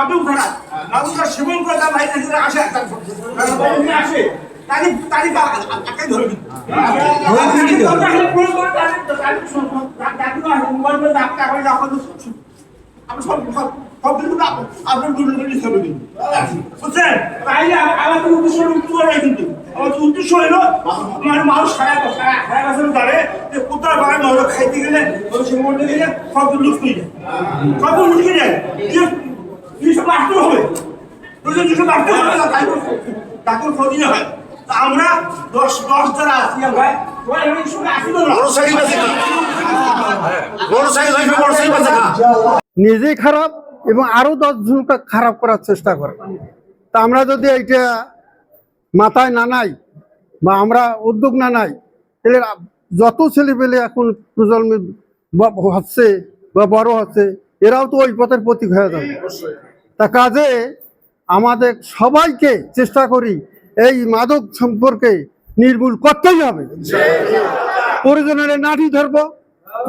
মাদক ধরা মাদকটা সেবন করে তার ভাই আসে আসে তারই তারই আটকে ধরে আপনার বুঝছেন তাইলে আমাদের উদ্দেশ্য কিন্তু আমাদের উদ্দেশ্য হইলো মানে মানুষ সারা বছর ধরে যে কোথাও বাগান মাদক খাইতে গেলে সে মরতে গেলে সব লুট করে যায় সব লুট করে যায় দুশো বাড়তে হবে দুশো বাড়তে হবে না তাই তাকে ক্ষতি হয় তা আমরা দশ যারা আছি আমরা নিজেই খারাপ এবং আরো 10 জনকে খারাপ করার চেষ্টা করে। তা আমরা যদি এইটা মাথায় না নাই বা আমরা উদ্যোগ না নাই, তাহলে যত ছেলেপেলে এখন প্রজন্মে হচ্ছে বা বড় হচ্ছে, এরাও তো ওই পথের প্রতীক হয়ে যাবে। তা কাজে আমাদের সবাইকে চেষ্টা করি এই মাদক সম্পর্কে নির্মূল করতেই হবে। প্রয়োজনের নাড়ি ধরবো,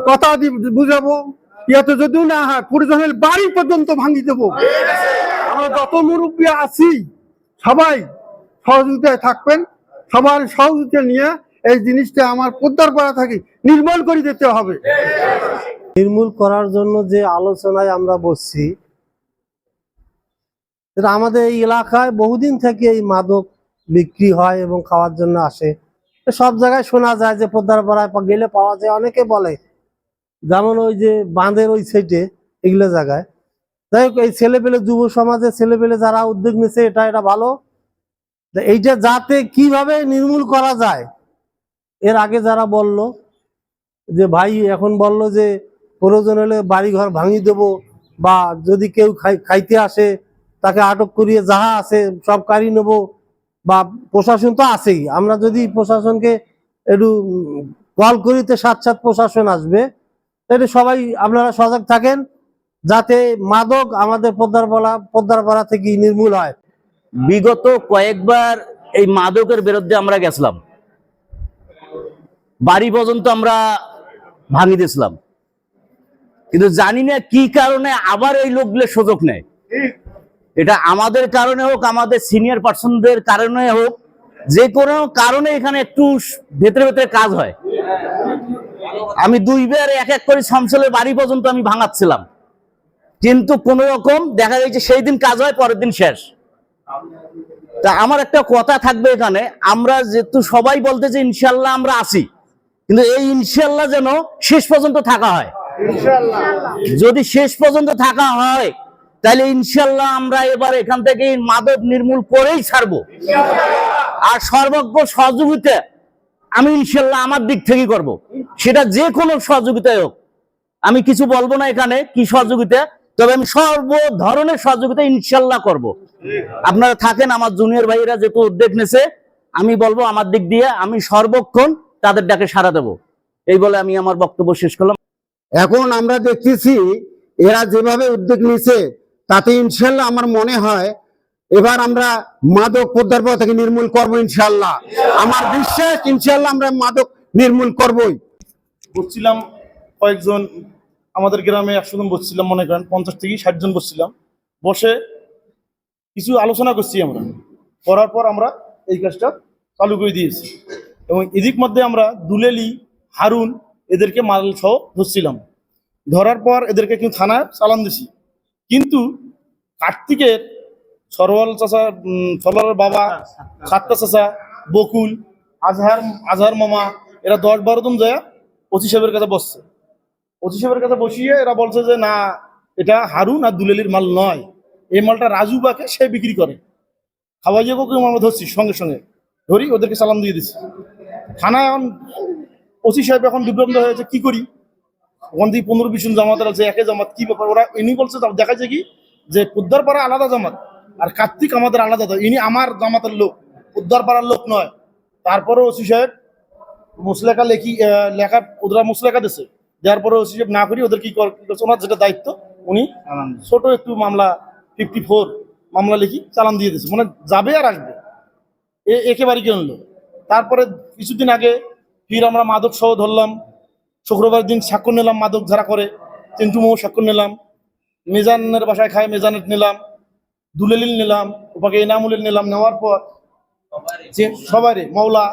কথা বুঝাবো, ইয়াতে যদিও না হয় প্রয়োজনের বাড়ি পর্যন্ত ভাঙি দেবো। আমরা যত মুরব্বী আছি সবাই সহযোগিতায় থাকবেন, সবার সহযোগিতা নিয়ে এই জিনিসটা আমার পোদ্দার করা থাকি নির্মূল করে দিতে হবে। নির্মূল করার জন্য যে আলোচনায় আমরা বসছি, আমাদের এই এলাকায় বহুদিন থেকে এই মাদক বিক্রি হয় এবং খাওয়ার জন্য আসে। সব জায়গায় শোনা যায় যে পোদ্দারপাড়ায় গেলে পাওয়া যায়, অনেকে বলে, যেমন ওই যে বাঁধের ওই সাইডে এগুলো জায়গায়। যাই হোক, এই ছেলেপেলে যুব সমাজের ছেলেপেলে যারা উদ্যোগ নিচ্ছে, এটা ভালো। এইটা যাতে কিভাবে নির্মূল করা যায়, এর আগে যারা বলল যে ভাই এখন বলল যে প্রয়োজন হলে বাড়িঘর ভাঙিয়ে দেবো, বা যদি কেউ খাইতে আসে তাকে আটক করিয়ে যাহা আছে সব কাড়ি নেব, বা প্রশাসন তো আছেই। আমরা যদি প্রশাসনকে একটু কল করিতে সাথে প্রশাসন আসবে, তাহলে সবাই আপনারা সজাগ থাকেন যাতে মাদক আমাদের পোদ্দারপাড়া থেকে নির্মূল হয়। বিগত কয়েকবার এই মাদকের বিরুদ্ধে আমরা গেছিলাম, বাড়ি পর্যন্ত আমরা ভাঙি দিয়েছিলাম, কিন্তু জানি না কি কারণে আবার এই লোকগুলো সুযোগ নেয়। এটা আমাদের কারণে হোক, আমাদের সিনিয়র পার্সনদের কারণে হোক, যে কোনো কারণে এখানে একটু ভেতরে ভেতরে কাজ হয়। আমি 2 বার এক এক করে শামসুলের বাড়ি পর্যন্ত আমি ভাঙাচ্ছিলাম, কিন্তু কোন রকম দেখা যাচ্ছে সেই দিন কাজ হয়, পরের দিন শেষ। তা আমার একটা কথা থাকবে এখানে, আমরা যেহেতু সবাই বলতে যে ইনশাল্লাহ আমরা আছি, কিন্তু এই ইনশাল্লাহ যেন শেষ পর্যন্ত থাকা হয়। যদি শেষ পর্যন্ত থাকা হয়, তাহলে ইনশাল্লাহ আমরা এবার এখান থেকে মাদক নির্মূল করেই ছাড়বো। আর সর্বজ্ঞ সহযোগিতা আমি ইনশাল্লাহ আমার দিক থেকে করব, সেটা যে কোনো সহযোগিতায় হোক। আমি কিছু বলবো না এখানে কি সহযোগিতা, তবে আমি সর্ব ধরনের সহযোগিতা ইনশাল্লাহ করব। আপনারা থাকেন, আমার জুনিয়র ভাইয়েরা যেহেতু উদ্যোগ নেছে, আমি বলবো আমার দিক দিয়ে আমি সর্বক্ষণ তাদের ডাকে সাড়া দেবো। এই বলে আমি আমার বক্তব্য শেষ করলাম। এখন আমরা দেখতেছি এরা যেভাবে উদ্যোগ নিচ্ছে, তাতে ইনশাল্লাহ আমার মনে হয় এবার আমরা মাদক পোদ্দারপাড়া থেকে নির্মূল করবো ইনশাল্লাহ। আমার বিশ্বাস ইনশাল্লাহ আমরা মাদক নির্মূল করবোই। বসছিলাম কয়েকজন, আমাদের গ্রামে 100 জন বসছিলাম, মনে করেন 50 থেকে 60 জন বসছিলাম। বসে কিছু আলোচনা করছি আমরা, করার পর আমরা এই কাজটা চালু করে দিয়েছি। এবং এদিক মধ্যে আমরা দুলেলি, হারুন এদেরকে মাল সহ ধরছিলাম। ধরার পর এদেরকে কিন্তু থানায় চালান দিছি। কিন্তু কার্তিকের সরওয়াল চাচা, সরওয়ালের বাবা, সাতটা চাচা, বকুল, আজহার মামা, এরা 10-12 জন যায় ওসি সাহেবের কাছে বসছে। ওসি সাহেবের কাছে বসিয়ে এরা বলছে যে না, এটা হারুন আর দুলেলির মাল নয়, এই মালটা রাজু বাকে সে বিক্রি করে। খাওয়াইয়ে আমরা ধরছি, সঙ্গে সঙ্গে ধরি ওদেরকে চালান দিয়ে দিচ্ছি। থানায় এখন ওসি সাহেব এখন বিভ্রান্ত হয়েছে, কি করি। ওখান থেকে 15-20 জন জামাতের আছে, একে জামাত, কি ব্যাপার। ওরা ইনি বলছে, দেখা যায় কি যে পোদ্দারপাড়া আলাদা জামাত আর কার্তিক আমাদের আলাদা, ইনি আমার জামাতের লোক, পোদ্দারপাড়ার লোক নয়। তারপরে ওসি সাহেব মুসলেখা লেখা ওরা মুসলেখা দিচ্ছে, দেওয়ার পরে ওসি সাহেব না করি ওদের কি করছে, ওনার যেটা দায়িত্ব উনি ছোট একটু মামলা 54 মামলা লিখি চালান দিয়ে দিচ্ছে, মানে যাবে আর আসবে একেবারে কিনলো। তারপরে কিছুদিন আগে ফির আমরা মাদক সহ ধরলাম। শুক্রবার দিন স্বাক্ষর নিলাম, মাদক যারা করে চিন্টু মৌ স্বাক্ষর নিলাম, মেজানের বাসায় খায় মেজানেট নিলাম, দুলেলিল নিলাম, ওপাকে এনামুলিল নিলাম, নেওয়ার পর সবাই মৌলা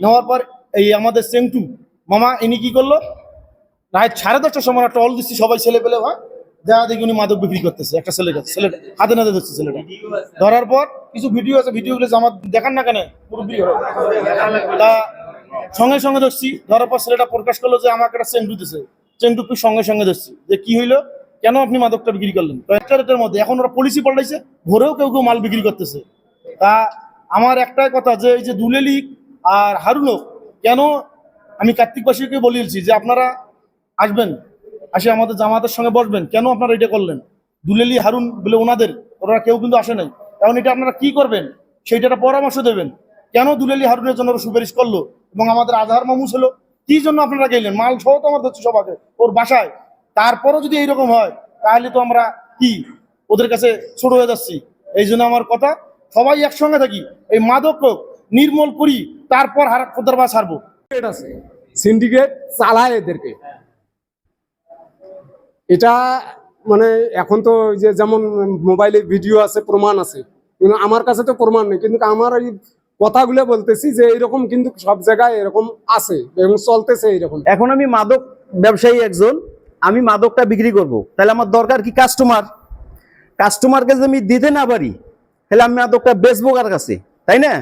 নেওয়ার পর এই আমাদের সেন্টু মামা ইনি কি করলো, রাত 10:30টার সময় টল দিচ্ছি, সবাই ছেলে পেলে হয় যা দেখি উনি মাদক বিক্রি করতেছে, একটা ছেলে হাতে নাতে ধরছে ছেলেটা। ধরার পর কিছু ভিডিও আছে, ভিডিওগুলো আমার দেখান না কেন পুরোপুরি হয় তা সঙ্গে সঙ্গে ধরছি। ধরার পর ছেলেটা প্রকাশ করলো যে আমাকে একটা চেন্টু দিতেছে, চেন্টুকে সঙ্গে সঙ্গে ধরছি যে কি হইলো, কেন আপনি মাদকটা বিক্রি করলেন। একটা রেটের মধ্যে এখন ওরা পলিসি পাল্টাইছে, ভোরেও কেউ কেউ মাল বিক্রি করতেছে। তা আমার একটাই কথা যে এই যে দুলেলি আর হারুনক কেন, আমি কার্তিকবাসীকে বলিয়েছি যে আপনারা আসবেন, আসে আমাদের জামাতের সঙ্গে বসবেন, কেন আপনারা এটা করলেন। দুলেলি হারুন বলে ওনাদের, ওরা কেউ কিন্তু আসে নাই। এখন এটা আপনারা কি করবেন সেইটা একটা পরামর্শ দেবেন। কেন দুলেলি হারুনের জন্য ওরা সুপারিশ করলো, এবং আমাদের আজহার মামু ছিল কি জন্য আপনারা গেলেন, মাল সহ তো আমার ধরছে সবাকে ওর বাসায়। তারপরও যদি এইরকম হয় তাহলে তো আমরা কি ওদের কাছে ছোট হয়ে যাচ্ছি। এই জন্য আমার কথা, সবাই একসঙ্গে থাকি, এই মাদক নির্মূল করি, তারপর খোদারবাজ হারবো। আছে সিন্ডিকেট চালায় এদেরকে। এটা মানে এখন তো যে যেমন মোবাইলে ভিডিও আছে, প্রমাণ আছে, কিন্তু আমার কাছে তো প্রমাণ নেই, কিন্তু আমার এই কথাগুলো বলতেছি যে এরকম কিন্তু সব জায়গায় এরকম আছে এবং চলতেছে এরকম। এখন আমি মাদক ব্যবসায়ী একজন, আমি মাদকটা বিক্রি করব, তাহলে আমার দরকার কি কাস্টমারকে যদি আমি দিতে না পারি তাহলে আমি মাদকটা বেচবো কার কাছে, তাই না?